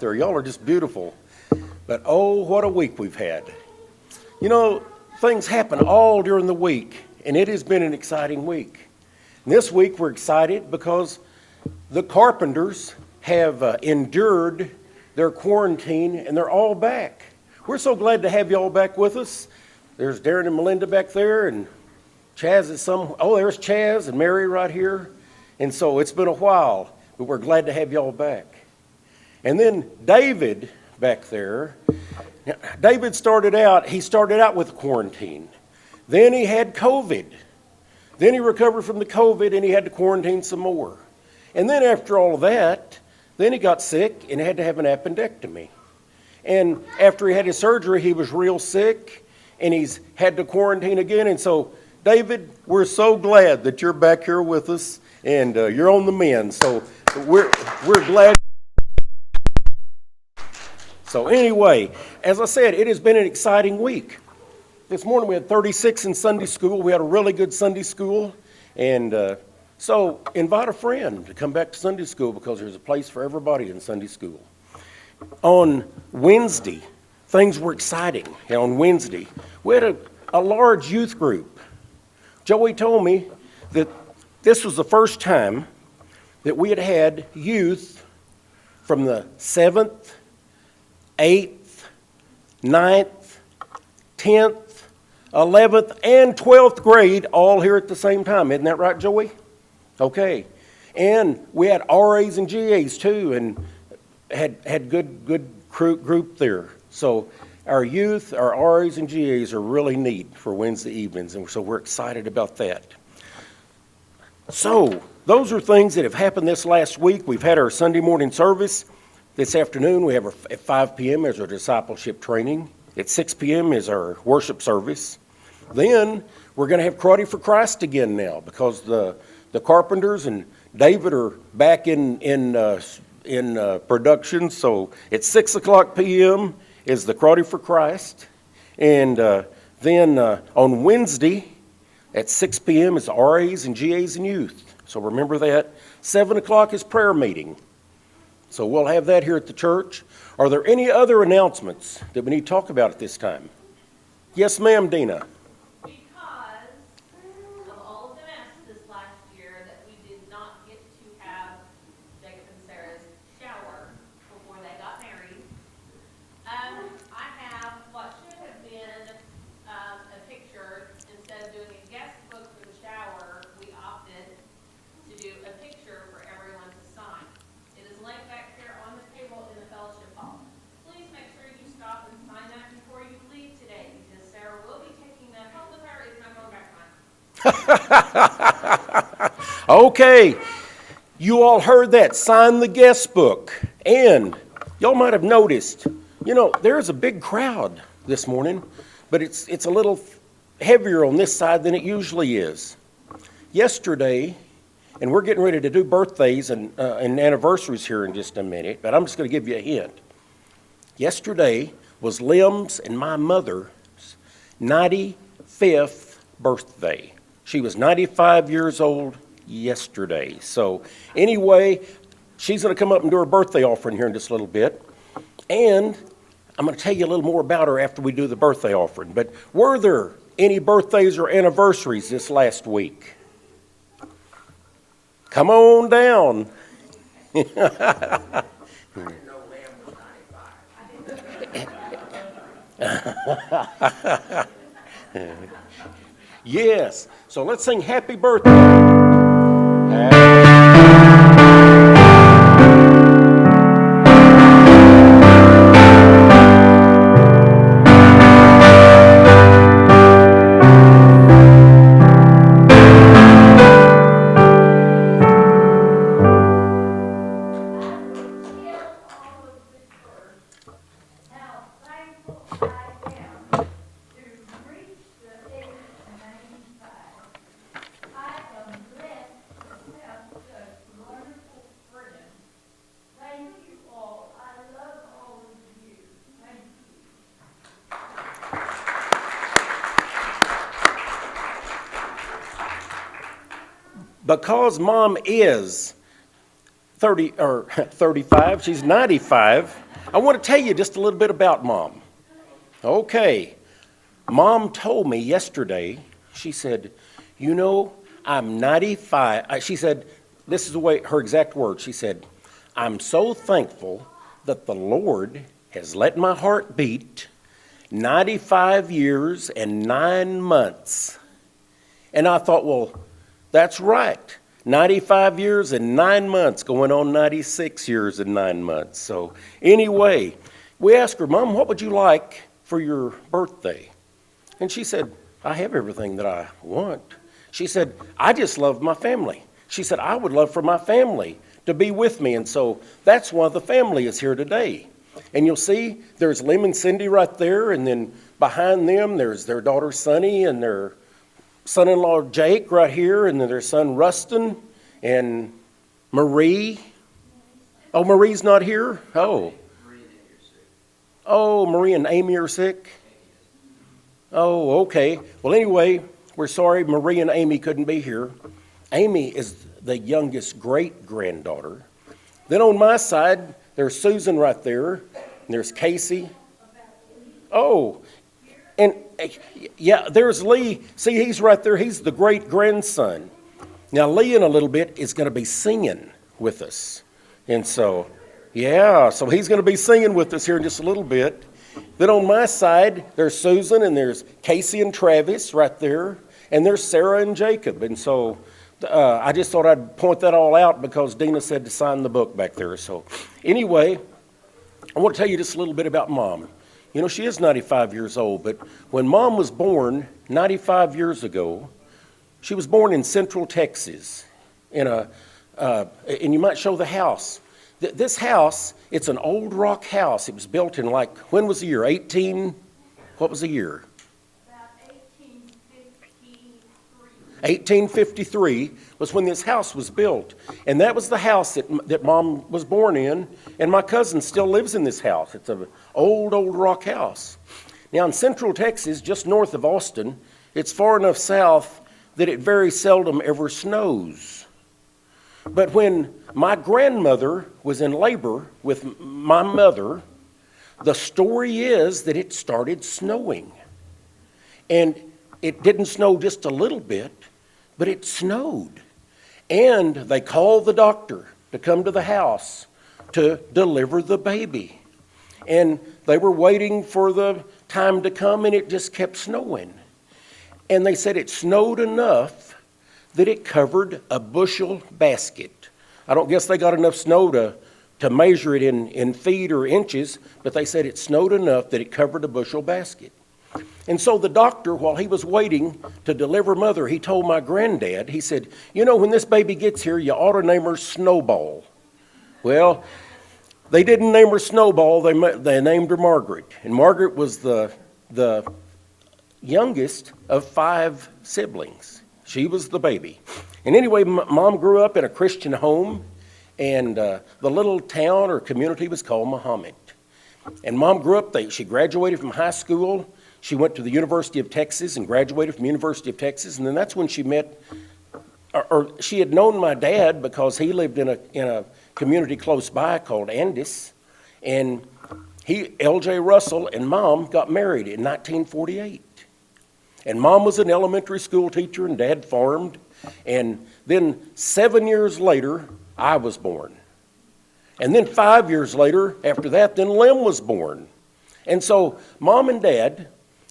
there. Y'all are just beautiful. But oh, what a week we've had. You know, things happen all during the week, and it has been an exciting week. And this week we're excited because the Carpenters have endured their quarantine, and they're all back. We're so glad to have you all back with us. There's Darren and Melinda back there, and Chaz is there's Chaz and Mary right here. And so it's been a while, but we're glad to have you all back. And then David back there, David started out with quarantine. Then he had COVID. Then he recovered from the COVID and he had to quarantine some more. And then after all of that, then he got sick and had to have an appendectomy. And after he had his surgery, he was real sick and he's had to quarantine again. And so, David, we're so glad that you're back here with us and you're on the mend. So we're glad. So anyway, as I said, it has been an exciting week. This morning we had 36 in Sunday school. We had a really good Sunday school. And so invite a friend to come back to Sunday school because there's a place for everybody in Sunday school. On Wednesday, things were exciting. On Wednesday, we had a large youth group. Joey told me that this was the first time that we had had youth from the 7th, 8th, 9th, 10th, 11th, and 12th grade all here at the same time. Isn't that right, Joey? Okay. And we had RAs and GAs too, and had good group there. So our youth, our RAs and GAs are really neat for Wednesday evenings, and so we're excited about that. So those are things that have happened this last week. We've had our Sunday morning service. This afternoon, we have at 5 p.m. is our discipleship training. At 6 p.m. is our worship service. Then we're going to have Karate for Christ again now because the Carpenters and David are back in production. So at 6 o'clock p.m. is the Karate for Christ. And then on Wednesday at 6 p.m. is RAs and GAs and youth. So remember that. 7 o'clock is prayer meeting. So we'll have that here at the church. Are there any other announcements that we need to talk about at this time? Yes, ma'am, Dina. Because of all of the mess this last year that we did not get to have Jacob and Sarah's shower before they got married, I have what should have been a picture. Instead of doing a guest book for the shower, we opted to do a picture for everyone to sign. It is laid back here on the table in the fellowship hall. Please make sure you stop and sign that before you leave today, because Sarah will be taking that home with her. It's not going back to mine. Okay, you all heard that. Sign the guest book. And y'all might have noticed, there's a big crowd this morning, but it's a little heavier on this side than it usually is. Yesterday, and we're getting ready to do birthdays and anniversaries here in just a minute, but I'm just going to give you a hint. Yesterday was Lim's and my mother's 95th birthday. She was 95 years old yesterday. So anyway, she's going to come up and do her birthday offering here in just a little bit. And I'm going to tell you a little more about her after we do the birthday offering. But were there any birthdays or anniversaries this last week? Come on down. I didn't know Lamb was 95. Yes. So let's sing happy birthday. Because Mom is 35, she's 95, I want to tell you just a little bit about Mom. Okay. Mom told me yesterday, she said, you know, I'm 95. She said, this is the way, her exact words. She said, I'm so thankful that the Lord has let my heart beat 95 years and 9 months. And I thought, well, that's right. 95 years and 9 months, going on 96 years and 9 months. So anyway, we asked her, Mom, what would you like for your birthday? And she said, I have everything that I want. She said, I just love my family. She said, I would love for my family to be with me. And so that's why the family is here today. And you'll see there's Lim and Cindy right there. And then behind them, there's their daughter Sunny and their son-in-law Jake right here. And then their son Rustin and Marie. Oh, Marie's not here? Oh. Oh, Marie and Amy are sick? Oh, okay. Well, anyway, we're sorry Marie and Amy couldn't be here. Amy is the youngest great-granddaughter. Then on my side, there's Susan right there, and there's Casey. Oh, and yeah, there's Lee. See, he's right there. He's the great-grandson. Now, Lee in a little bit is going to be singing with us. And so, yeah, so he's going to be singing with us here in just a little bit. Then on my side, there's Susan, and there's Casey and Travis right there, and there's Sarah and Jacob. And so I just thought I'd point that all out because Dina said to sign the book back there. So anyway, I want to tell you just a little bit about Mom. You know, she is 95 years old, but when Mom was born 95 years ago, she was born in Central Texas, and you might show the house. This house, it's an old rock house. It was built in when was the year? What was the year? About 1853. 1853 was when this house was built. And that was the house that Mom was born in. And my cousin still lives in this house. It's an old rock house. Now in Central Texas, just north of Austin, it's far enough south that it very seldom ever snows. But when my grandmother was in labor with my mother, the story is that it started snowing. And it didn't snow just a little bit, but it snowed. And they called the doctor to come to the house to deliver the baby. And they were waiting for the time to come, and it just kept snowing. And they said it snowed enough that it covered a bushel basket. I don't guess they got enough snow to measure it in feet or inches, but they said it snowed enough that it covered a bushel basket. And so the doctor, while he was waiting to deliver Mother, he told my granddad, he said, you know, when this baby gets here, you ought to name her Snowball. Well, they didn't name her Snowball, they named her Margaret. And Margaret was the youngest of 5 siblings. She was the baby. And anyway, Mom grew up in a Christian home, and the little town or community was called Muhammad. And Mom grew up, she graduated from high school. She went to the University of Texas and graduated from the University of Texas. And then that's when she met, or she had known my dad because he lived in a community close by called Andis. And L.J. Russell and Mom got married in 1948. And Mom was an elementary school teacher and Dad farmed. And then 7 years later, I was born. And then 5 years later, after that, then Lim was born. And so Mom and Dad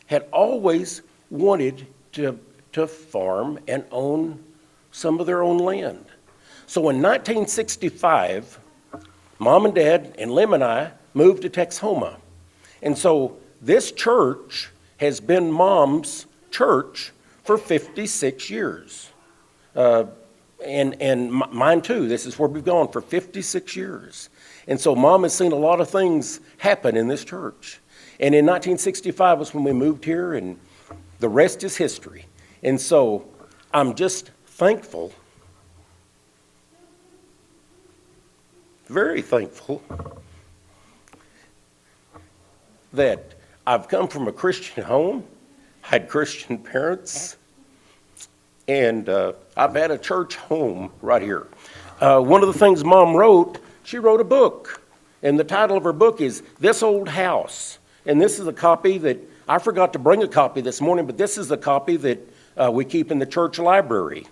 had always wanted to farm and own some of their own land. So in 1965, Mom and Dad and Lim and I moved to Texhoma. And so this church has been Mom's church for 56 years. And mine too. This is where we've gone for 56 years. And so Mom has seen a lot of things happen in this church. And in 1965 was when we moved here, and the rest is history. And so I'm just thankful, very thankful, that I've come from a Christian home, had Christian parents, and I've had a church home right here. One of the things Mom wrote, she wrote a book. And the title of her book is This Old House. And this is a copy that, I forgot to bring a copy this morning, but this is the copy that we keep in the church library.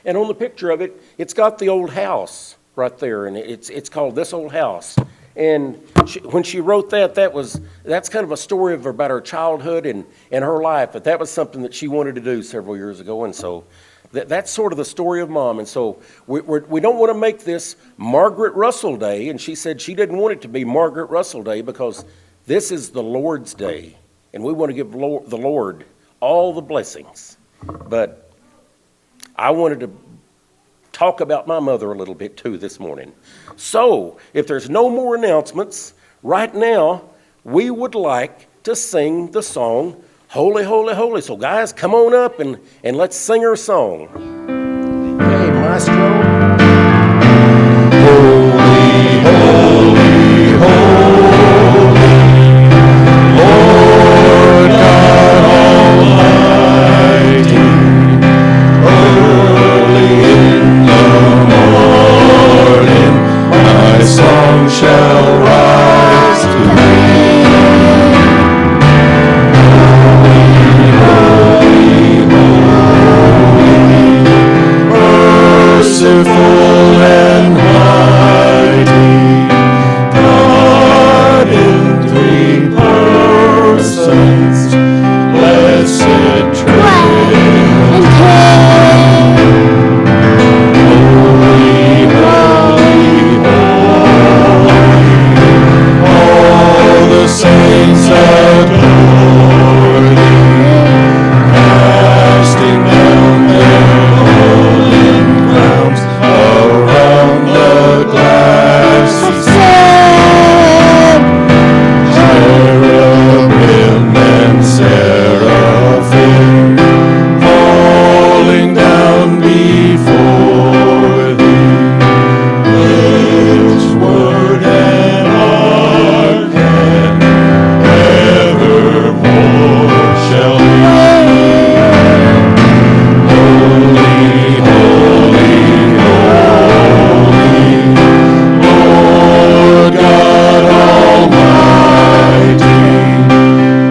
And on the picture of it, it's got the old house right there, and it's called This Old House. And when she wrote that, that's kind of a story about her childhood and her life, but that was something that she wanted to do several years ago, and so that's sort of the story of Mom. And so we don't want to make this Margaret Russell Day, and she said she didn't want it to be Margaret Russell Day because this is the Lord's Day, and we want to give the Lord all the blessings. But I wanted to talk about my mother a little bit too this morning. So, if there's no more announcements, right now we would like to sing the song, Holy, Holy, Holy. So guys, come on up and let's sing our song. Hey, maestro. Holy, holy, holy, Lord God Almighty, early in the morning, my song shall rise to thee. Merciful and mighty, God in three persons, blessed Trinity. Holy, holy, holy, all the saints adore thee, casting down their golden crowns around the glassy sea. Cherubim and seraphim falling down before thee, which word and arcan evermore shall be. Holy, holy, holy, Lord God Almighty,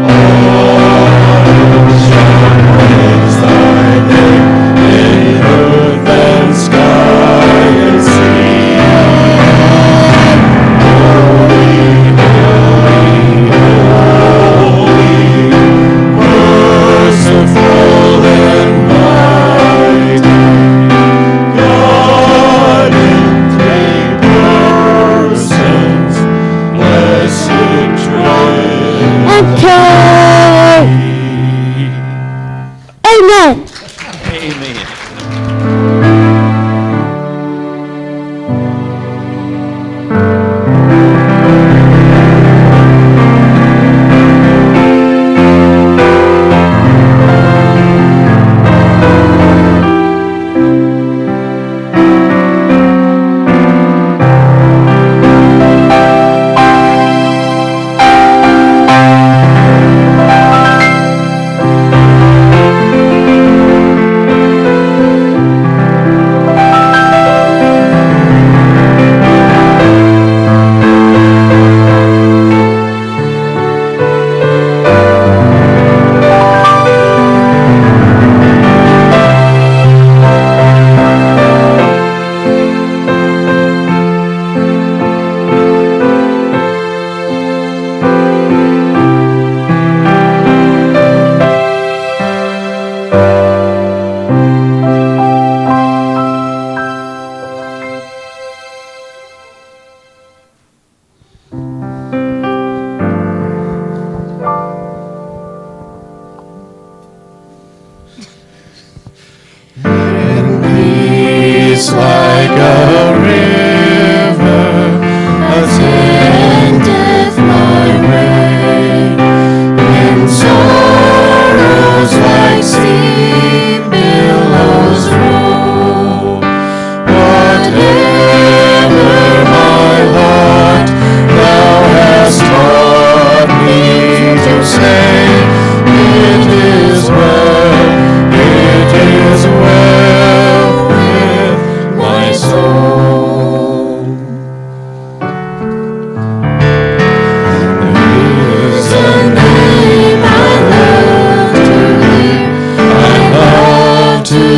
all shall praise thy name in earth and sky and sea. Holy, holy, holy, merciful and mighty, God in three persons, blessed Trinity. Amen. Amen.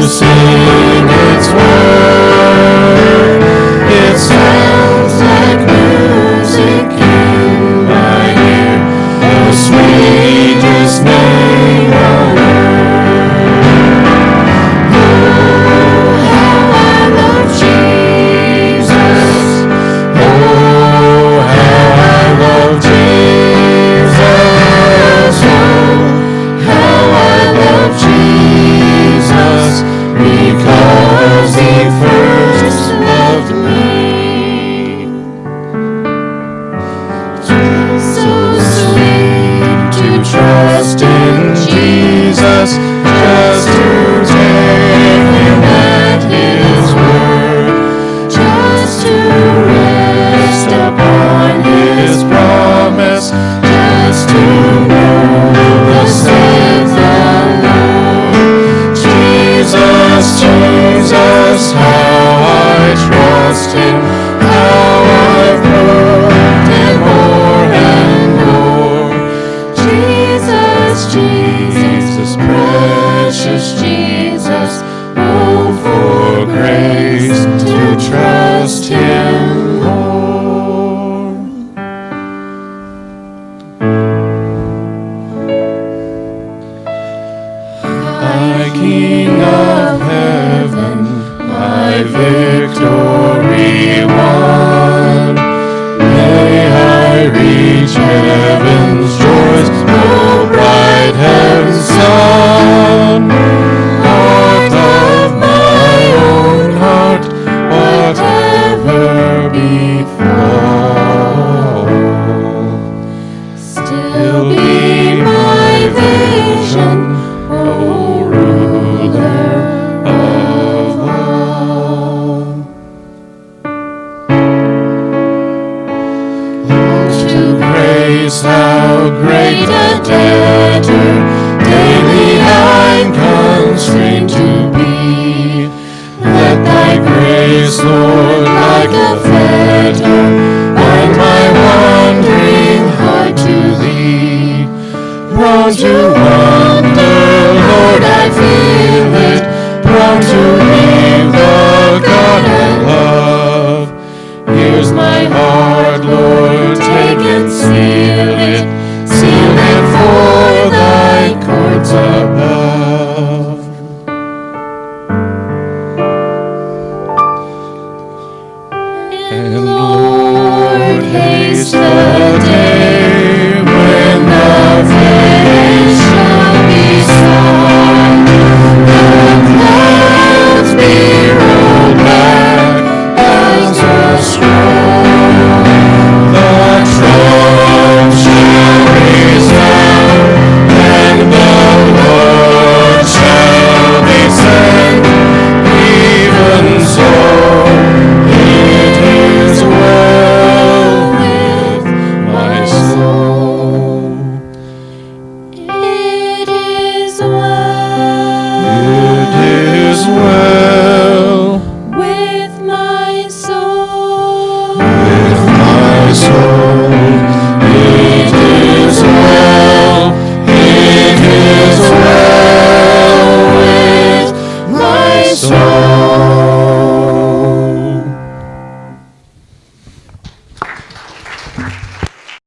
sing its word. It sounds like music in my ear, the sweetest name on earth. Oh, how I love Jesus. Oh, how I love Jesus. Oh, how I love Jesus, because he first loved me. So sweet to trust in Jesus, just to take him at his word, just to rest upon his promise, just to know the saith the Lord. Jesus, Jesus, how I trust him, how I've loved him more and more. Jesus, Jesus, precious Jesus, oh, for grace to trust him more. My King of heaven, my victory won, may I reach heaven's joys, oh bright heaven's sun. Heart of my own heart, whatever befall, still be my vision, O ruler of all. To praise how great a debtor daily I'm constrained to be. Let thy grace, Lord, like a fetter,